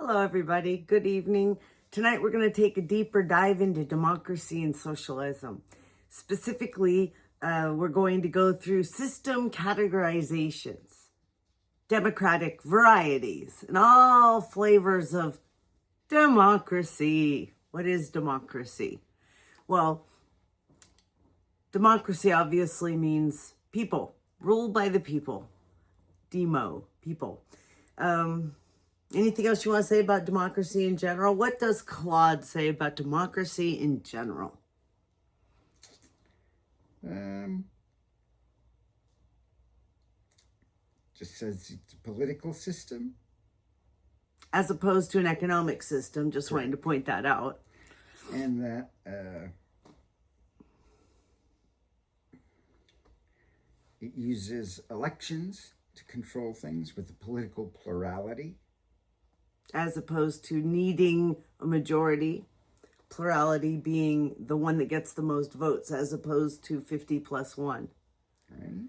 Hello, everybody. Good evening. Tonight, we're going to take a deeper dive into democracy and socialism. Specifically, we're going to go through system categorizations, democratic varieties, and all flavors of democracy. What is democracy? Well, democracy obviously means people, ruled by the people. Demo, people. Anything else you want to say about democracy in general? What does Claude say about democracy in general? Just says it's a political system. As opposed to an economic system, just wanting to point that out. And that it uses elections to control things with the political plurality. As opposed to needing a majority, plurality being the one that gets the most votes, as opposed to 50 plus 1. Right.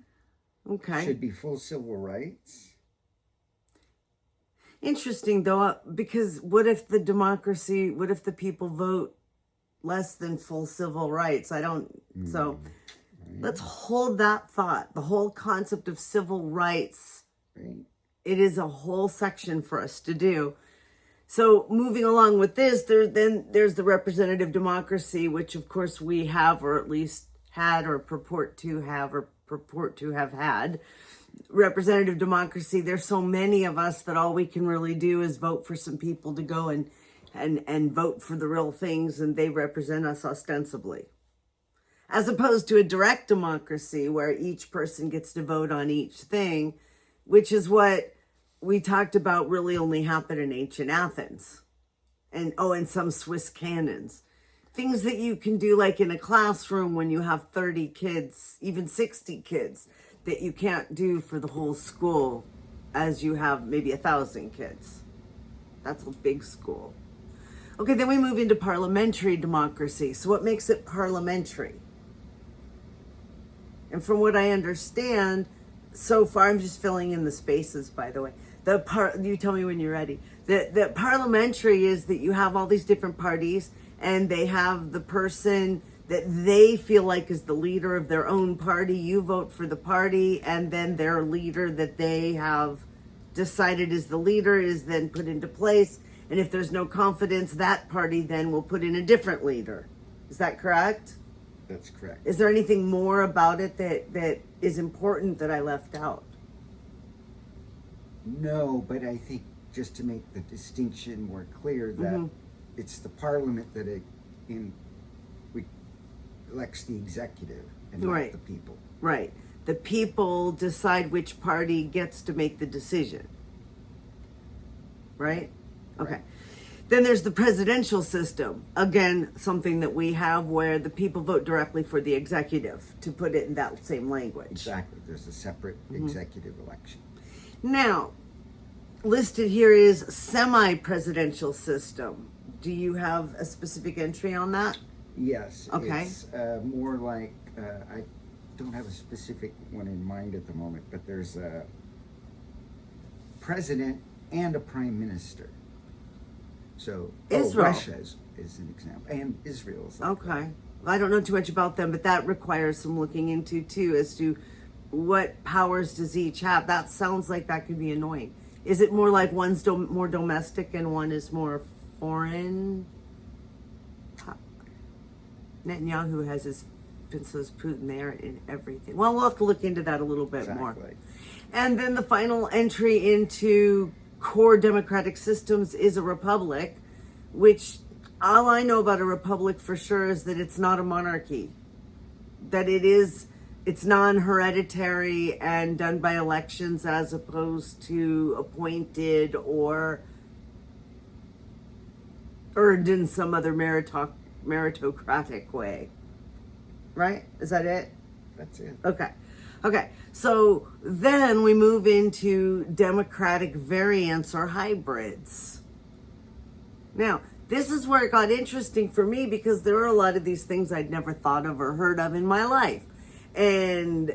Okay. Should be full civil rights. Interesting, though, because what if the people vote less than full civil rights? So let's hold that thought. The whole concept of civil rights, it is a whole section for us to do. So moving along with this, there's the representative democracy, which of course we have, or at least had, or purport to have had. Representative democracy, there's so many of us that all we can really do is vote for some people to go and vote for the real things, and they represent us ostensibly. As opposed to a direct democracy where each person gets to vote on each thing, which is what we talked about really only happened in ancient Athens. And some Swiss canons. Things that you can do like in a classroom when you have 30 kids, even 60 kids, that you can't do for the whole school as you have maybe 1,000 kids. That's a big school. Okay, then we move into parliamentary democracy. So what makes it parliamentary? And from what I understand, so far, I'm just filling in the spaces, by the way. You tell me when you're ready. The parliamentary is that you have all these different parties, and they have the person that they feel like is the leader of their own party. You vote for the party, and then their leader that they have decided is the leader is then put into place. And if there's no confidence, that party then will put in a different leader. Is that correct? That's correct. Is there anything more about it that is important that I left out? No, but I think just to make the distinction more clear that it's the parliament that elects the executive and not the people. Right. The people decide which party gets to make the decision. Right? Okay. Then there's the presidential system. Again, something that we have where the people vote directly for the executive, to put it in that same language. Exactly. There's a separate executive election. Now, listed here is semi-presidential system. Do you have a specific entry on that? Yes. Okay. It's more like, I don't have a specific one in mind at the moment, but there's a president and a prime minister. So Israel. Russia is an example, and Israel is like okay. I don't know too much about them, but that requires some looking into too, as to what powers does each have. That sounds like that could be annoying. Is it more like one's more domestic and one is more foreign? Netanyahu has his Princess Putin there in everything. Well, we'll have to look into that a little bit more. And then the final entry into core democratic systems is a republic, which all I know about a republic for sure is that it's not a monarchy, that it's non-hereditary and done by elections as opposed to appointed or earned in some other meritocratic way. Right? Is that it? That's it. Okay, so then we move into democratic variants or hybrids. Now, this is where it got interesting for me because there are a lot of these things I'd never thought of or heard of in my life. And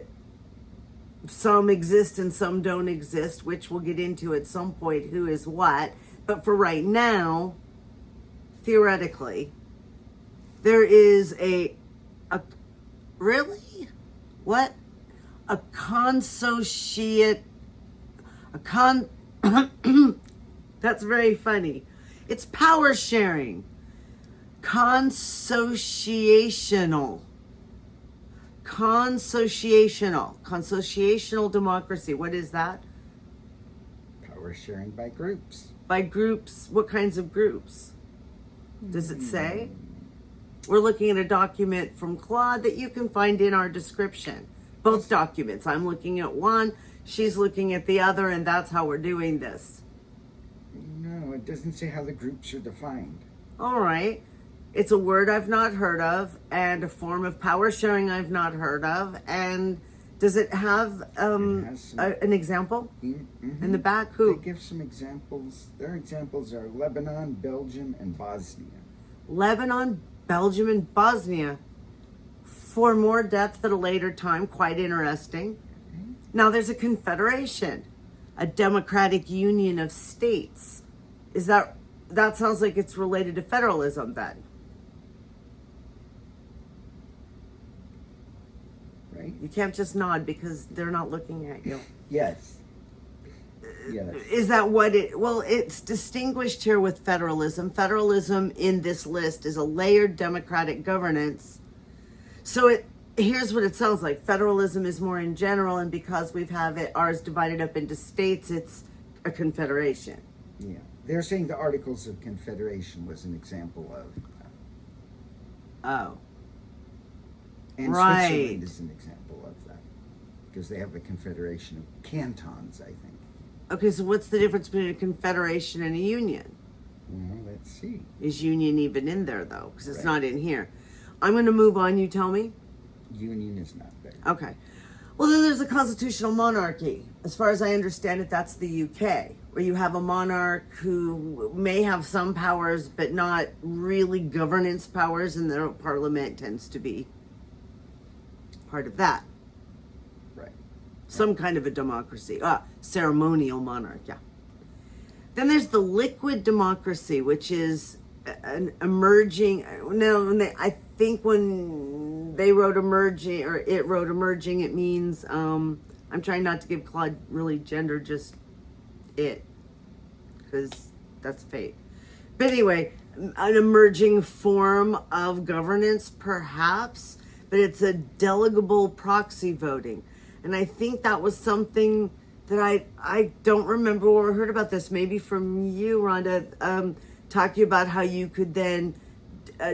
some exist and some don't exist, which we'll get into at some point, who is what. But for right now, theoretically, there is a really? What? A consociate, that's very funny. It's power sharing. Consociational democracy. What is that? Power sharing by groups. By groups, what kinds of groups? Does it say? We're looking at a document from Claude that you can find in our description. Both documents. I'm looking at one, she's looking at the other, and that's how we're doing this. No, it doesn't say how the groups are defined. All right. It's a word I've not heard of, and a form of power sharing I've not heard of. And does it have an example in the back? Who? They give some examples. Their examples are Lebanon, Belgium, and Bosnia. Lebanon, Belgium, and Bosnia. For more depth at a later time. Quite interesting. Now there's a confederation, a democratic union of states. Is that sounds like it's related to federalism then? Right? You can't just nod because they're not looking at you. Yes. Yes. Is that what it's distinguished here with federalism. Federalism in this list is a layered democratic governance. So here's what it sounds like. Federalism is more in general, and because we've ours divided up into states, it's a confederation. Yeah. They're saying the Articles of Confederation was an example of. Oh. And right. Switzerland is an example of that. Because they have a confederation of cantons, I think. Okay, so what's the difference between a confederation and a union? Well, let's see. Is union even in there, though? Because it's Right. not in here. I'm going to move on, you tell me? Union is not there. Okay. Well, then there's a constitutional monarchy. As far as I understand it, that's the UK, where you have a monarch who may have some powers, but not really governance powers, and their parliament tends to be part of that. Right. Some kind of a democracy. Ceremonial monarch, yeah. Then there's the liquid democracy, which is an emerging. I think when they wrote emerging, or it wrote emerging, it means, I'm trying not to give Claude really gender, just it, because that's fake. But anyway, an emerging form of governance, perhaps, but it's a delegable proxy voting. And I think that was something that I don't remember where I heard about this, maybe from you, Rhonda, talking about how you could then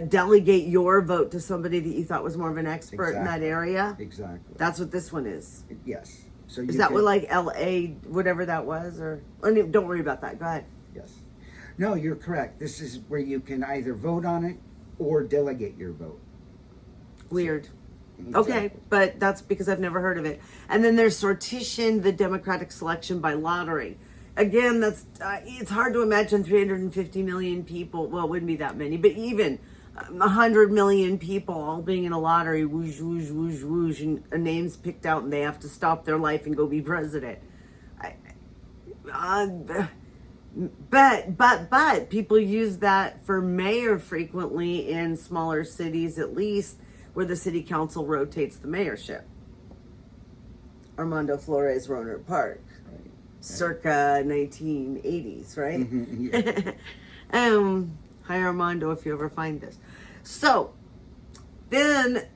delegate your vote to somebody that you thought was more of an expert in that area. Exactly. That's what this one is. Yes. So Is that what, like, LA, whatever that was? Or don't worry about that. Go ahead. Yes. No, you're correct. This is where you can either vote on it or delegate your vote. Weird. Exactly. Okay, but that's because I've never heard of it. And then there's sortition, the democratic selection by lottery. Again, that's it's hard to imagine 350 million people. Well, it wouldn't be that many, but even 100 million people all being in a lottery, whoosh, whoosh, whoosh, whoosh, and a name's picked out, and they have to stop their life and go be president. But people use that for mayor frequently in smaller cities, at least, where the city council rotates the mayorship. Armando Flores, Rohnert Park, Right. circa 1980s, right? Yeah. Hi Armando, if you ever find this. So then,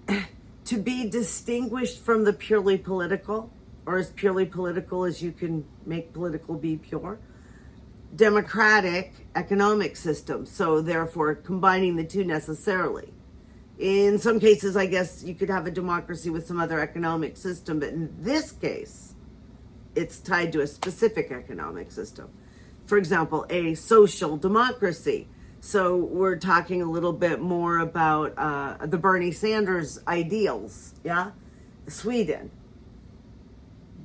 to be distinguished from the purely political, or as purely political as you can make political be pure, democratic economic system. So therefore, combining the two necessarily. In some cases, I guess you could have a democracy with some other economic system, but in this case, it's tied to a specific economic system. For example, a social democracy. So we're talking a little bit more about the Bernie Sanders ideals, yeah? Sweden.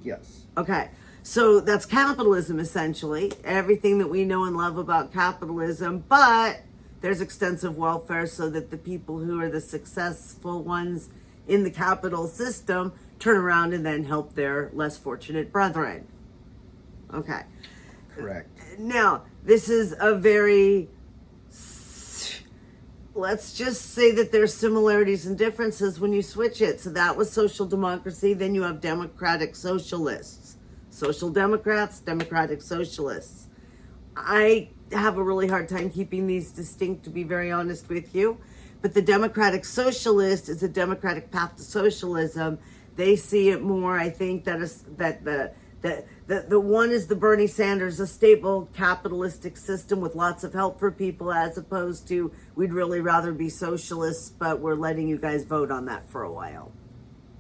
Yes. Okay, so that's capitalism, essentially. Everything that we know and love about capitalism, but there's extensive welfare so that the people who are the successful ones in the capital system turn around and then help their less fortunate brethren. Okay. Correct. Now, this is a very, let's just say that there's similarities and differences when you switch it. So that was social democracy. Then you have democratic socialists, social democrats, democratic socialists. I have a really hard time keeping these distinct, to be very honest with you. But the democratic socialist is a democratic path to socialism. They see it more, I think, that the one is the Bernie Sanders, a stable capitalistic system with lots of help for people, as opposed to we'd really rather be socialists, but we're letting you guys vote on that for a while.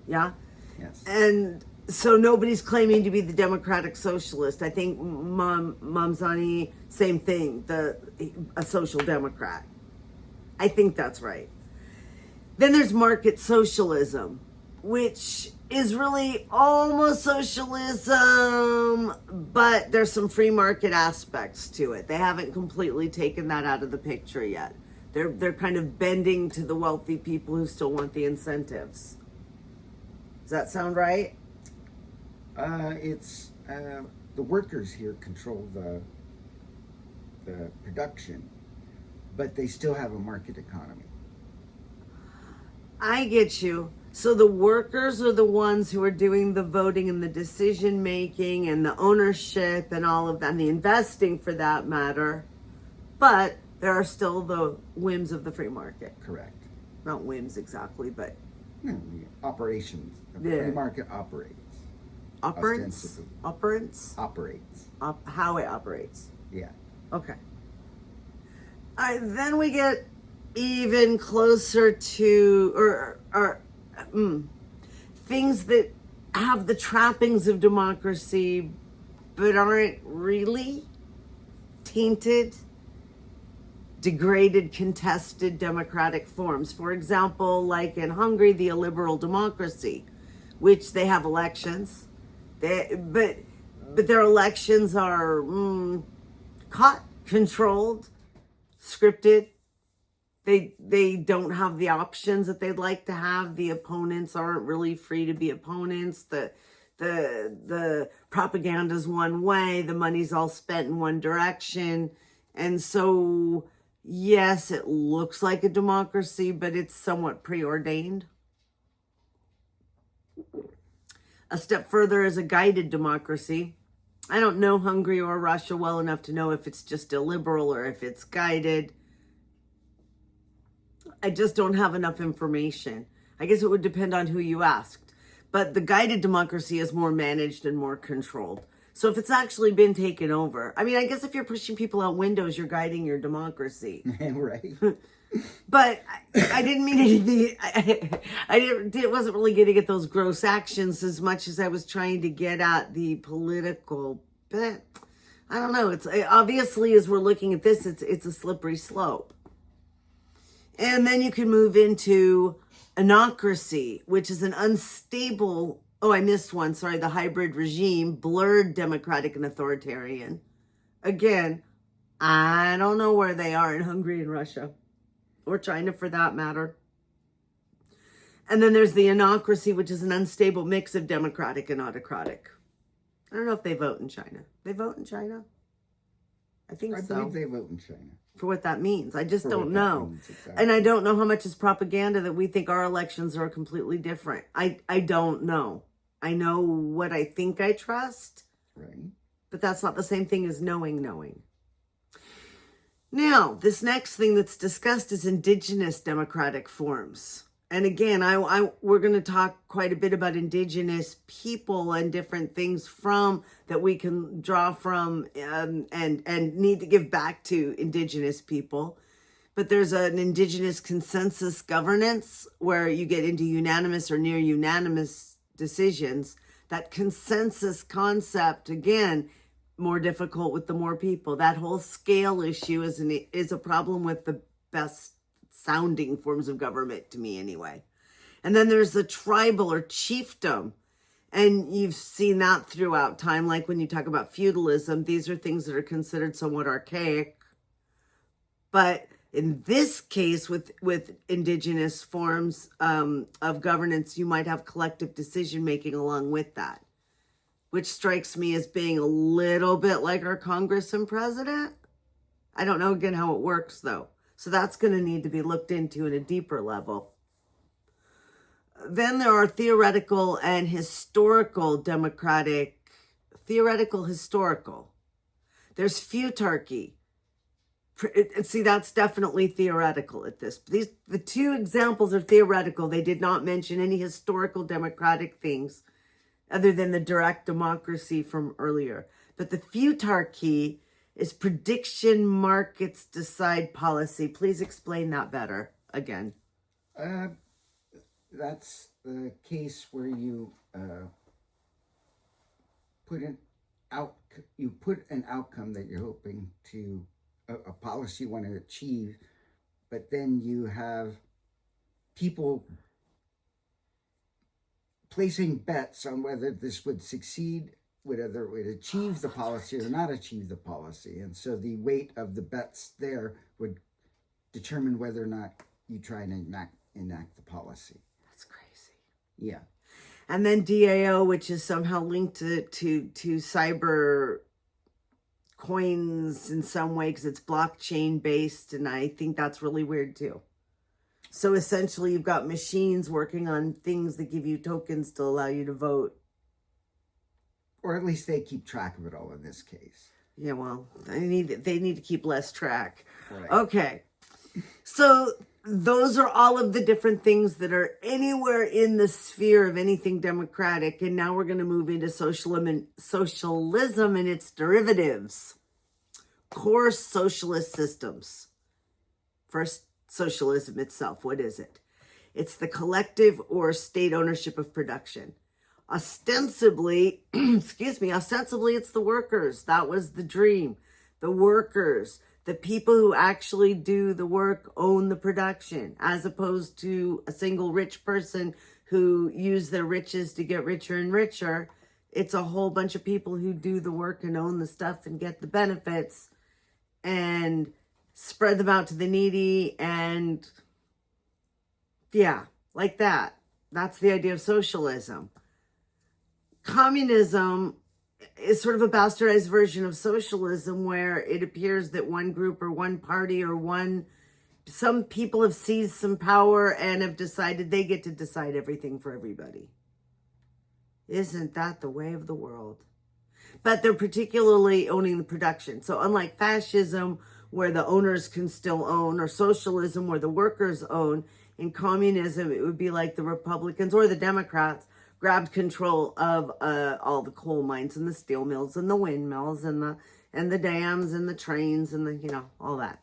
Yeah? Yes. And so nobody's claiming to be the democratic socialist. I think Mamzani, same thing, a social democrat. I think that's right. Then there's market socialism, which is really almost socialism, but there's some free market aspects to it. They haven't completely taken that out of the picture yet. They're kind of bending to the wealthy people who still want the incentives. Does that sound right? It's the workers here control the production, but they still have a market economy. I get you. So the workers are the ones who are doing the voting and the decision making and the ownership and all of that, and the investing for that matter. But there are still the whims of the free market. Correct. Not whims exactly, but The operations. The free market operates. operates? Operates? Operates. How it operates. Yeah. Okay. Then we get even closer to things that have the trappings of democracy but aren't really tainted, degraded, contested democratic forms. For example, like in Hungary, the illiberal democracy, which they have elections, but their elections are caught, controlled, scripted. They don't have the options that they'd like to have. The opponents aren't really free to be opponents. The propaganda's one way. The money's all spent in one direction. And so, yes, it looks like a democracy, but it's somewhat preordained. A step further is a guided democracy. I don't know Hungary or Russia well enough to know if it's just illiberal or if it's guided. I just don't have enough information. I guess it would depend on who you asked. But the guided democracy is more managed and more controlled. So if it's actually been taken over, I mean, I guess if you're pushing people out windows, you're guiding your democracy. Right. But I didn't mean anything. I wasn't really getting at those gross actions as much as I was trying to get at the political bit. I don't know. It's obviously, as we're looking at this, it's a slippery slope. And then you can move into anocracy, which is an unstable, I missed one, sorry, the hybrid regime, blurred democratic and authoritarian. Again, I don't know where they are in Hungary and Russia, or China for that matter. And then there's the anocracy, which is an unstable mix of democratic and autocratic. I don't know if they vote in China. They vote in China? I think so. I believe they vote in China. For what that means. I just don't know. Exactly. And I don't know how much is propaganda that we think our elections are completely different. I don't know. I know what I think I trust. Right. But that's not the same thing as knowing. Now, this next thing that's discussed is indigenous democratic forms. And again, we're going to talk quite a bit about indigenous people and different things that we can draw from and need to give back to indigenous people. But there's an indigenous consensus governance where you get into unanimous or near unanimous decisions. That consensus concept, again, more difficult with the more people. That whole scale issue is a problem with the best sounding forms of government, to me anyway. And then there's the tribal or chiefdom. And you've seen that throughout time. Like when you talk about feudalism, these are things that are considered somewhat archaic. But in this case, with indigenous forms of governance, you might have collective decision making along with that. which strikes me as being a little bit like our Congress and president. I don't know again how it works though. So that's going to need to be looked into at a deeper level. Then there are theoretical and historical democratic, historical. There's futarchy. See, that's definitely theoretical at this. The two examples are theoretical. They did not mention any historical democratic things other than the direct democracy from earlier. But the futarchy is prediction markets decide policy. Please explain that better again. That's the case where you put an outcome that you're hoping to, a policy you want to achieve, but then you have people placing bets on whether this would succeed, whether it would achieve the policy or not achieve the policy. And so the weight of the bets there would determine whether or not you try and enact the policy. That's crazy. Yeah. And then DAO, which is somehow linked to cyber coins in some way because it's blockchain based. And I think that's really weird too. So essentially you've got machines working on things that give you tokens to allow you to vote. Or at least they keep track of it all in this case. Yeah, well, they need to keep less track. Right. Okay. So those are all of the different things that are anywhere in the sphere of anything democratic. And now we're going to move into socialism and its derivatives. Core socialist systems. First, socialism itself. What is it? It's the collective or state ownership of production. Ostensibly, ostensibly it's the workers. That was the dream. The workers, the people who actually do the work own the production, as opposed to a single rich person who use their riches to get richer and richer. It's a whole bunch of people who do the work and own the stuff and get the benefits and spread them out to the needy and yeah, like that. That's the idea of socialism. Communism is sort of a bastardized version of socialism where it appears that one group or one party or some people have seized some power and have decided they get to decide everything for everybody. Isn't that the way of the world? But they're particularly owning the production. So unlike fascism, where the owners can still own, or socialism, where the workers own, in communism, it would be like the Republicans or the Democrats grabbed control of all the coal mines and the steel mills and the windmills and the dams and the trains and all that.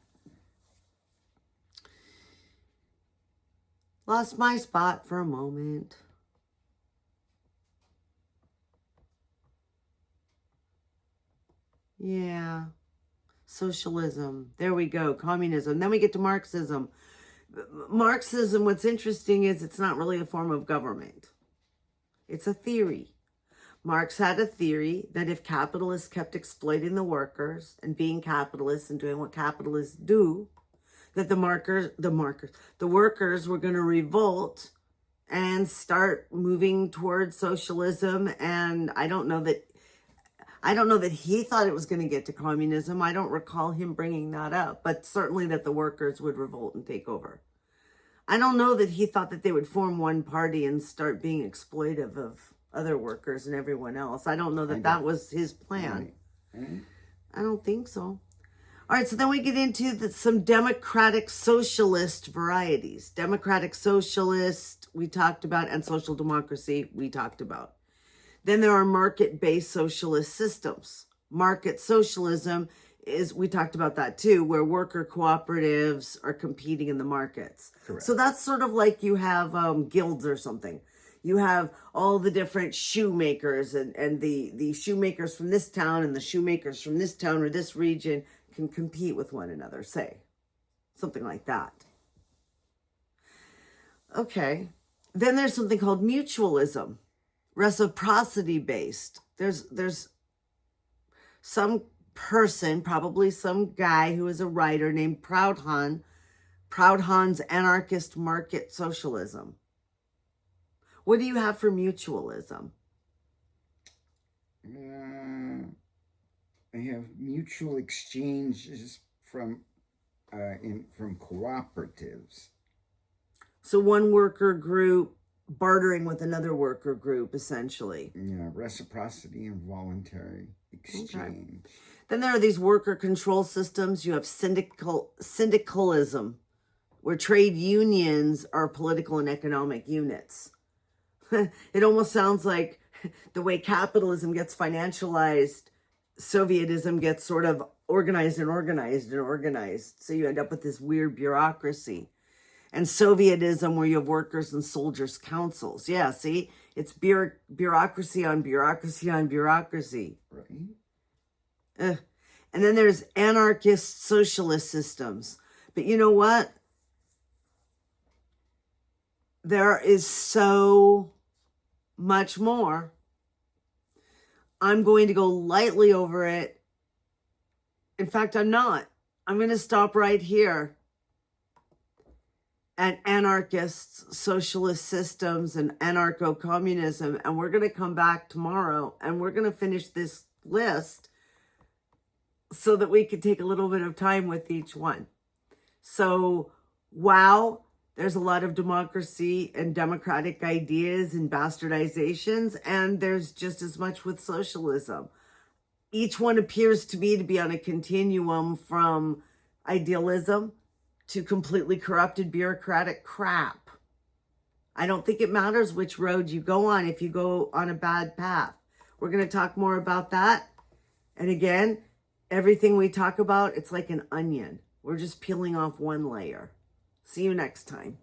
Lost my spot for a moment. Yeah. Socialism. There we go. Communism. Then we get to Marxism. Marxism, what's interesting is it's not really a form of government. It's a theory. Marx had a theory that if capitalists kept exploiting the workers and being capitalists and doing what capitalists do, that the workers were going to revolt and start moving towards socialism. And I don't know that he thought it was going to get to communism. I don't recall him bringing that up, but certainly that the workers would revolt and take over. I don't know that he thought that they would form one party and start being exploitive of other workers and everyone else. I don't know that that was his plan. Right. I don't think so. All right, so then we get into some democratic socialist varieties. Democratic socialist, we talked about, and social democracy, we talked about. Then there are market-based socialist systems. Market socialism we talked about that too, where worker cooperatives are competing in the markets. Correct. So that's sort of like you have guilds or something. You have all the different shoemakers and the shoemakers from this town and the shoemakers from this town or this region can compete with one another, say. Something like that. Okay. Then there's something called mutualism. Reciprocity based. There's some person, probably some guy who is a writer named Proudhon's anarchist market socialism. What do you have for mutualism? I have mutual exchanges from cooperatives. So one worker group bartering with another worker group, essentially. Yeah, reciprocity and voluntary exchange. Okay. Then there are these worker control systems. You have syndicalism, where trade unions are political and economic units. It almost sounds like the way capitalism gets financialized, Sovietism gets sort of organized and organized and organized. So you end up with this weird bureaucracy. And Sovietism, where you have workers and soldiers' councils. Yeah, see? It's bureaucracy on bureaucracy on bureaucracy. Right. And then there's anarchist socialist systems. But you know what? There is so much more. I'm going to go lightly over it. In fact, I'm not. I'm going to stop right here at anarchists, socialist systems, and anarcho-communism. And we're going to come back tomorrow and we're going to finish this list so that we could take a little bit of time with each one. So, wow, there's a lot of democracy and democratic ideas and bastardizations, and there's just as much with socialism. Each one appears to me to be on a continuum from idealism to completely corrupted bureaucratic crap. I don't think it matters which road you go on if you go on a bad path. We're going to talk more about that. And again, everything we talk about, it's like an onion. We're just peeling off one layer. See you next time.